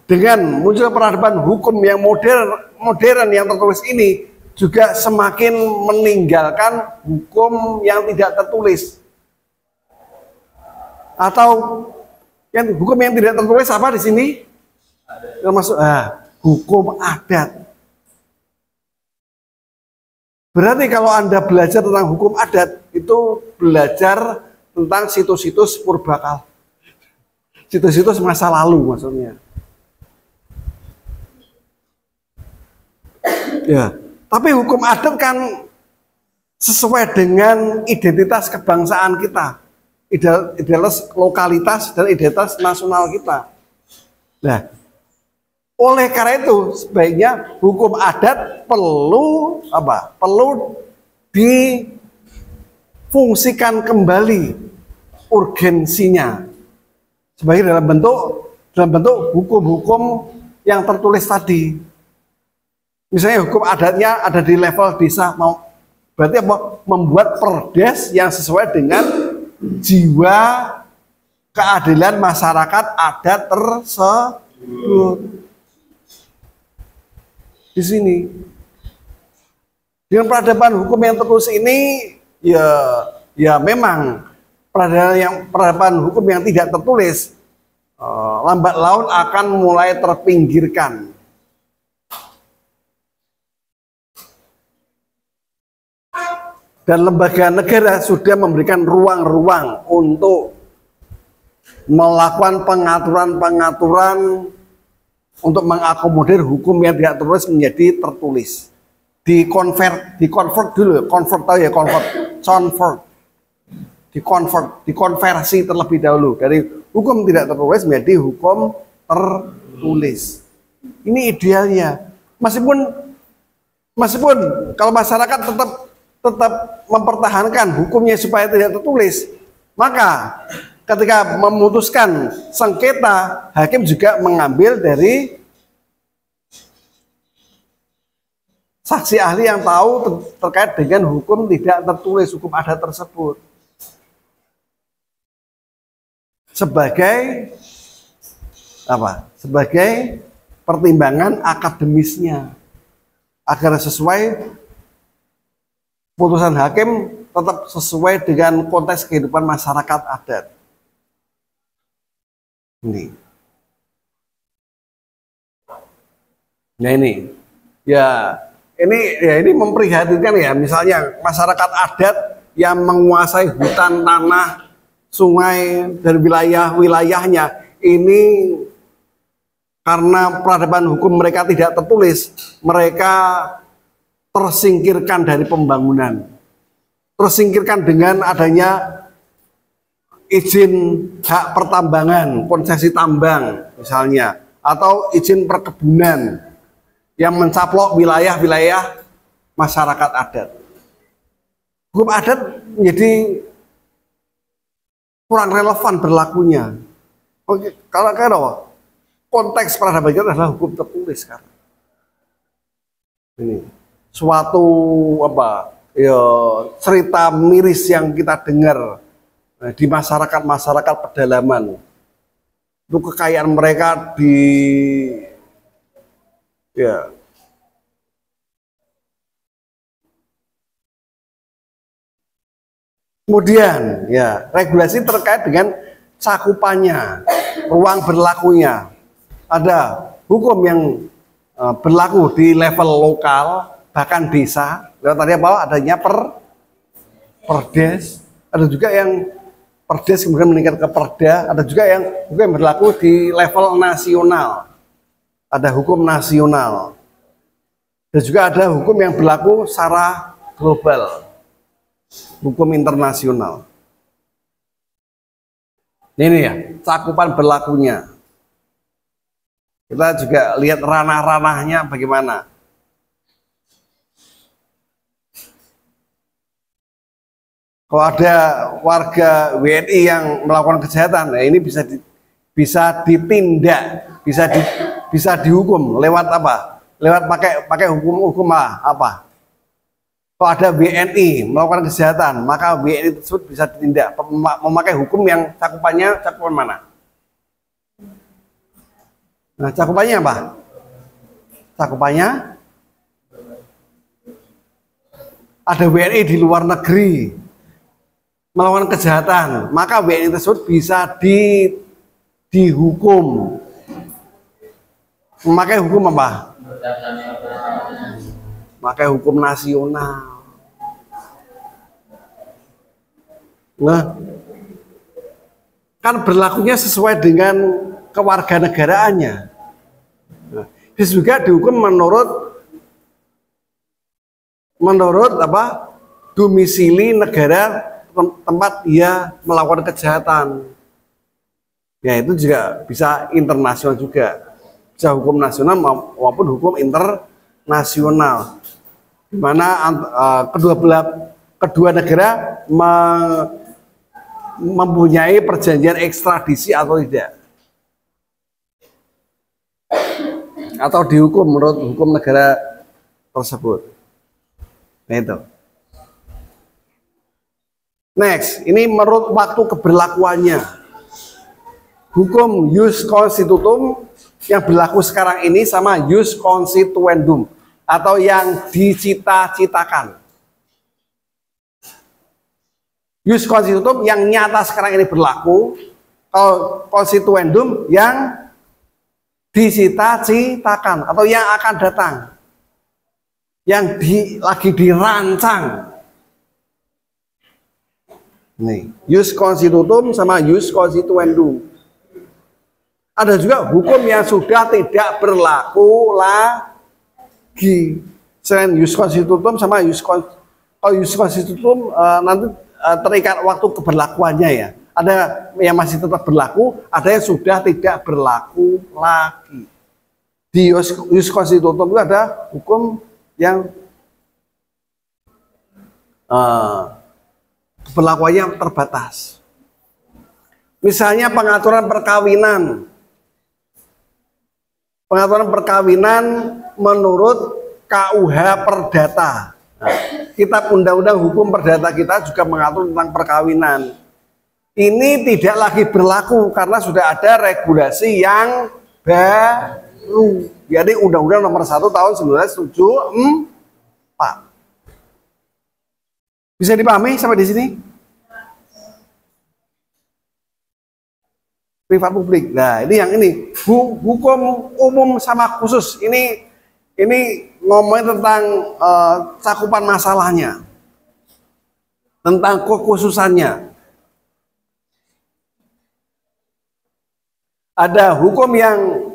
Dengan muncul peradaban hukum yang modern yang tertulis ini juga semakin meninggalkan hukum yang tidak tertulis. Atau hukum yang tidak tertulis apa di sini? Termasuk hukum adat. Berarti kalau Anda belajar tentang hukum adat, itu belajar tentang situs-situs purbakala. Situs-situs masa lalu maksudnya. Ya, tapi hukum adat kan sesuai dengan identitas kebangsaan kita, identitas lokalitas dan identitas nasional kita. Nah, oleh karena itu sebaiknya hukum adat perlu apa? Perlu difungsikan kembali urgensinya sebagai dalam bentuk hukum-hukum yang tertulis tadi. Misalnya hukum adatnya ada di level desa, berarti apa? Membuat perdes yang sesuai dengan jiwa keadilan masyarakat adat tersebut. Di sini dengan peradaban hukum yang tertulis ini ya memang peradaban hukum yang tidak tertulis lambat laun akan mulai terpinggirkan. Dan lembaga negara sudah memberikan ruang-ruang untuk melakukan pengaturan-pengaturan untuk mengakomodir hukum yang tidak tertulis menjadi tertulis. Dikonversi terlebih dahulu dari hukum tidak tertulis menjadi hukum tertulis. Ini idealnya. Meskipun kalau masyarakat tetap mempertahankan hukumnya supaya tidak tertulis, maka ketika memutuskan sengketa, hakim juga mengambil dari saksi ahli yang tahu terkait dengan hukum tidak tertulis, hukum adat tersebut, sebagai apa? Sebagai pertimbangan akademisnya agar sesuai putusan hakim tetap sesuai dengan konteks kehidupan masyarakat adat. Ini. Nah ini memprihatinkan ya. Misalnya masyarakat adat yang menguasai hutan, tanah, sungai dan wilayahnya ini karena peradaban hukum mereka tidak tertulis, mereka tersingkirkan dari pembangunan, tersingkirkan dengan adanya izin hak pertambangan, konsesi tambang misalnya, atau izin perkebunan yang mencaplok wilayah-wilayah masyarakat adat. Hukum adat menjadi kurang relevan berlakunya. Oke, kalau konteks peradaban kita adalah hukum tertulis sekarang. Ini suatu cerita miris yang kita dengar di masyarakat pedalaman, itu kekayaan mereka kemudian regulasi terkait dengan cakupannya, ruang berlakunya. Ada hukum yang berlaku di level lokal, bahkan desa. Tadi adanya perdes, ada juga yang perdes kemudian meningkat ke perda, ada juga yang berlaku di level nasional, ada hukum nasional, dan juga ada hukum yang berlaku secara global, hukum internasional. Ini ya, cakupan berlakunya. Kita juga lihat ranah-ranahnya bagaimana. Kalau ada warga WNI yang melakukan kejahatan, nah ini bisa ditindak, bisa dihukum lewat apa? Lewat pakai hukum apa? Kalau ada WNI melakukan kejahatan, maka WNI tersebut bisa ditindak memakai hukum yang cakupan mana? Nah, cakupannya apa? Cakupannya ada WNI di luar negeri melakukan kejahatan, maka WNI tersebut bisa dihukum. Memakai hukum apa? Memakai hukum nasional. Nah, kan berlakunya sesuai dengan kewarganegaraannya. Nah, bisa juga dihukum menurut apa? Domisili negara tempat dia melakukan kejahatan. Ya, itu juga bisa internasional juga. Bisa hukum nasional maupun hukum internasional. Di mana kedua negara mempunyai perjanjian ekstradisi atau tidak. Atau dihukum menurut hukum negara tersebut. Nah, itu. Next, ini menurut waktu keberlakuannya. Hukum jus constitutum yang berlaku sekarang ini sama jus constituendum atau yang dicita-citakan. Jus constitutum yang nyata sekarang ini berlaku, kalau constituendum yang dicita-citakan atau yang akan datang, yang lagi dirancang. Nih, jus constitutum sama jus constituendum. Ada juga hukum yang sudah tidak berlaku lagi. Selain jus constitutum sama jus constitutum nanti terikat waktu keberlakuannya ya. Ada yang masih tetap berlaku, ada yang sudah tidak berlaku lagi. Di jus constitutum itu ada hukum yang berlakuannya terbatas. Misalnya pengaturan perkawinan. Pengaturan perkawinan menurut KUH Perdata. Nah, Kitab Undang-Undang Hukum Perdata kita juga mengatur tentang perkawinan. Ini tidak lagi berlaku karena sudah ada regulasi yang baru. Jadi Undang-Undang Nomor 1 Tahun 1974. Bisa dipahami sampai di sini? Privat publik. Nah, ini yang ini hukum umum sama khusus. Ini ngomongin tentang cakupan masalahnya, tentang kekhususannya. Ada hukum yang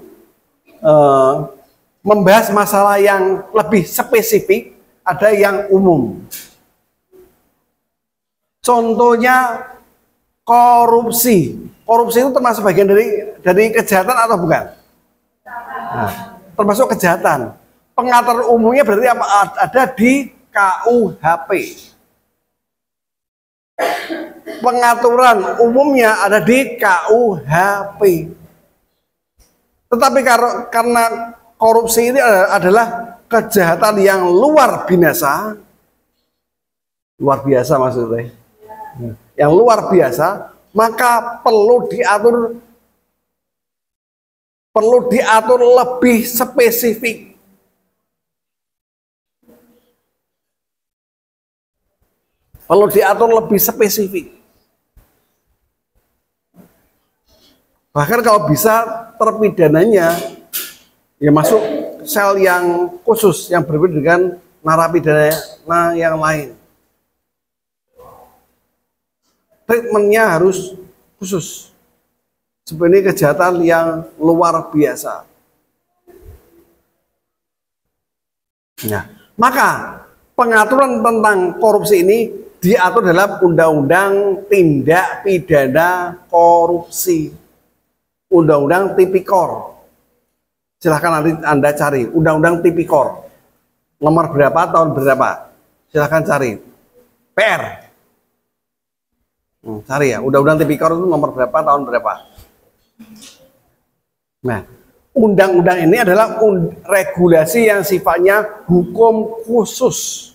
membahas masalah yang lebih spesifik, ada yang umum. Contohnya korupsi. Korupsi itu termasuk bagian dari kejahatan atau bukan? Nah, termasuk kejahatan. Pengaturan umumnya berarti apa? Ada di KUHP. Pengaturan umumnya ada di KUHP. Tetapi karena korupsi ini adalah kejahatan yang luar biasa maksudnya. Yang luar biasa, maka perlu diatur lebih spesifik. Perlu diatur lebih spesifik. Bahkan kalau bisa terpidananya ya masuk sel yang khusus yang berbeda dengan narapidana yang lain. Treatmentnya harus khusus. Sebenarnya kejahatan yang luar biasa. Nah, maka pengaturan tentang korupsi ini diatur dalam Undang-Undang Tindak Pidana Korupsi, Undang-Undang Tipikor. Silahkan nanti Anda cari Undang-Undang Tipikor nomor berapa, tahun berapa, silahkan cari. PR cari ya, Undang-Undang Tipikor itu nomor berapa, tahun berapa. Nah, undang-undang ini adalah regulasi yang sifatnya hukum khusus,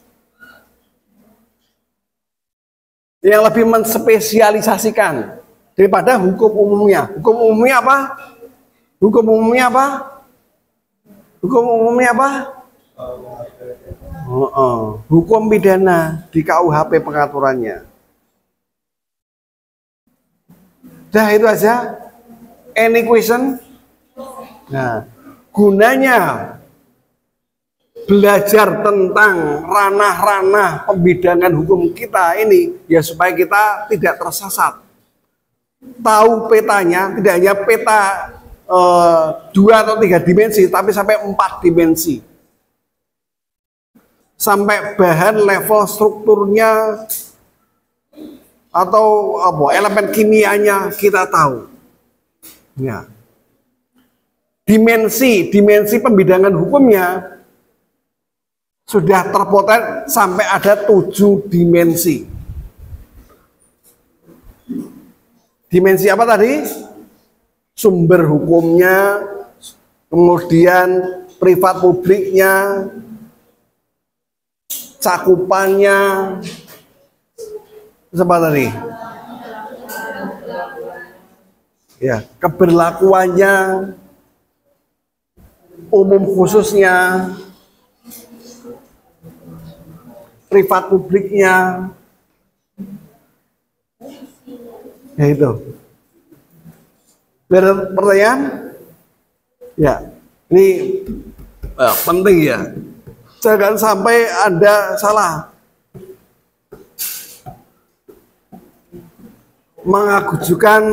yang lebih menspesialisasikan daripada hukum umumnya. Hukum umumnya apa? Hukum umumnya apa? Hukum umumnya apa? Hukum pidana di KUHP pengaturannya. Dah itu aja. Any question? Nah, gunanya belajar tentang ranah-ranah pembidangan hukum kita ini ya supaya kita tidak tersesat. Tahu petanya, tidak hanya peta 2 atau 3 dimensi, tapi sampai 4 dimensi. Sampai bahan level strukturnya atau elemen kimianya kita tahu. Ya. Dimensi pembidangan hukumnya sudah terpotret sampai ada 7 dimensi. Dimensi apa tadi? Sumber hukumnya, kemudian privat publiknya, cakupannya, apa tadi? Ya, keberlakuannya, umum khususnya, privat publiknya, ya itu. Ada pertanyaan? Ya, ini penting ya. Jangan sampai Anda salah mengajukan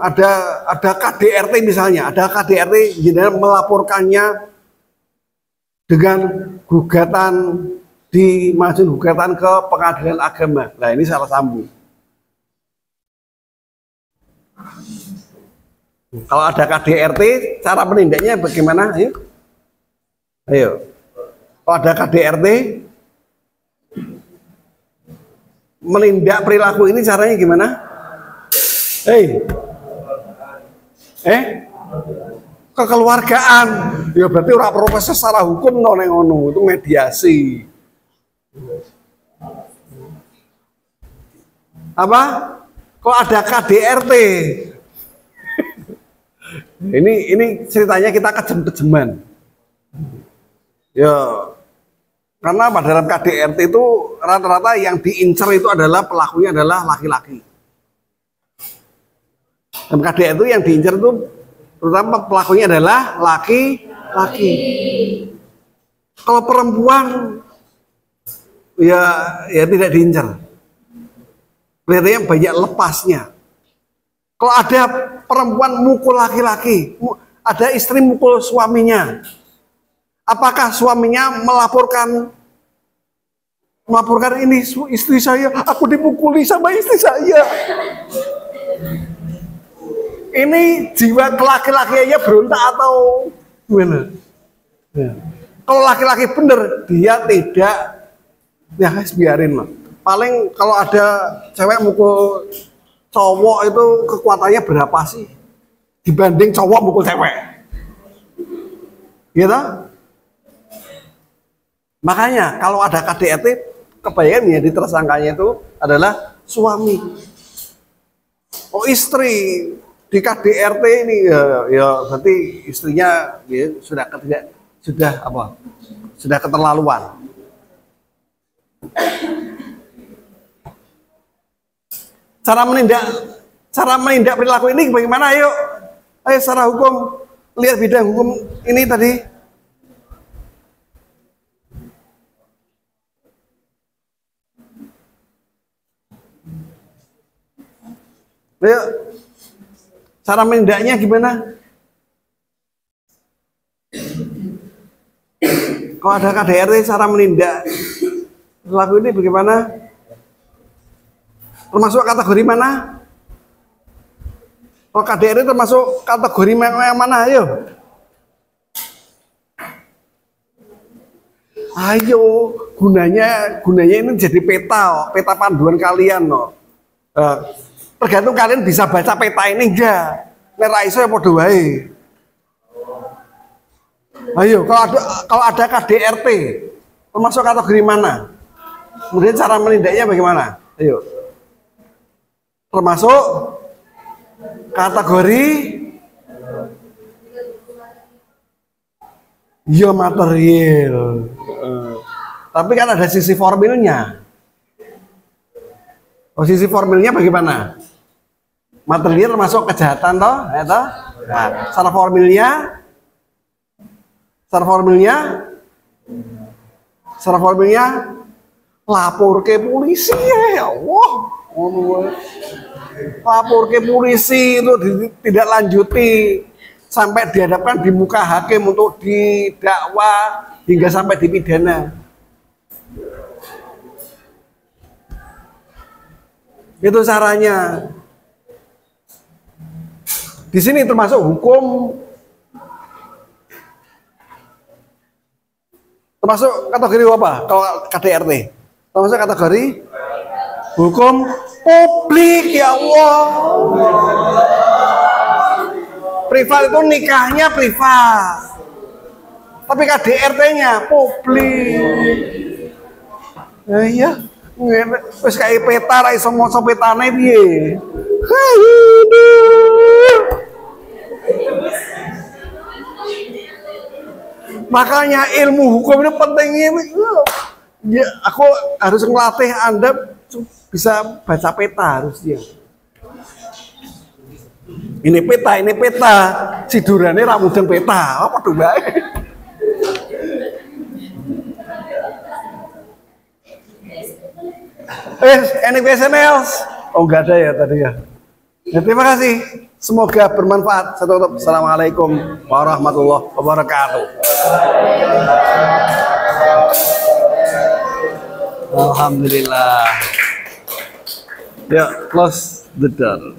ada KDRT misalnya, ada KDRT melaporkannya dengan gugatan dimajukan gugatan ke pengadilan agama. Nah, ini salah sambung. Kalau ada KDRT, cara penindaknya bagaimana? Ayo. Kalau ada KDRT, menindak perilaku ini caranya gimana? Kekeluargaan. Ya berarti orang proses secara hukum ngono itu mediasi. Apa? Kok ada KDRT? Ini ceritanya kita kejem-kejeman. Ya, karena apa? Dalam KDRT itu rata-rata yang diincar itu adalah pelakunya adalah laki-laki. Dalam KDRT itu yang diincar itu terutama pelakunya adalah laki-laki. Kalau perempuan ya tidak diincar. Kelihatannya banyak lepasnya. Kalau ada perempuan mukul laki-laki, ada istri mukul suaminya, apakah suaminya melaporkan ini istri saya, aku dipukuli sama istri saya? Ini jiwa laki-lakinya berontak atau gimana? Ya. Kalau laki-laki bener, dia tidak, ya biarin lah. Paling kalau ada cewek mukul cowok itu kekuatannya berapa sih dibanding cowok mukul cewek, gitu? Makanya kalau ada KDRT, kebayang jadi tersangkanya itu adalah suami. Oh, istri di KDRT ini ya berarti istrinya ya, sudah keterlaluan. Cara menindak perilaku ini bagaimana? Ayo secara hukum, lihat bidang hukum ini tadi. Ayo, cara menindaknya gimana? Kalau ada KDRT cara menindak perilaku ini bagaimana? Termasuk kategori mana? Kalau KDRT termasuk kategori yang mana? Ayo. Ayo, gunanya ini jadi peta, peta panduan kalian, no. Tergantung kalian bisa baca peta ini enggak. Nek iso ya padha wae. Ayo, kalau ada KDRT, termasuk kategori mana? Kemudian cara menindaknya bagaimana? Ayo. Termasuk kategori ya material. Tapi kan ada sisi formilnya. Oh, sisi formilnya bagaimana? Material termasuk kejahatan toh, ya toh? Nah, secara formilnya lapor ke polisi ya Allah. Lapor ke polisi itu tidak lanjuti sampai dihadapkan di muka hakim untuk didakwa hingga sampai dipidana. Itu caranya. Di sini termasuk hukum, termasuk kategori apa? Kalau KDRT, termasuk kategori hukum publik ya Allah. Privat itu nikahnya privat, tapi KDRT-nya publik. Nah, iya, wis kayak peta ra iso maca petane piye. Makanya ilmu hukum ini penting ini. Ya, aku harus ngelatih Anda bisa baca peta harusnya. Ini peta, sidurane ra mudeng peta. Apa tuh, Mbak? Anything else? Oh, enggak ada ya tadi ya. Ya, terima kasih. Semoga bermanfaat. Saya tutup. Assalamualaikum warahmatullahi wabarakatuh. Alhamdulillah. Ya, close the door.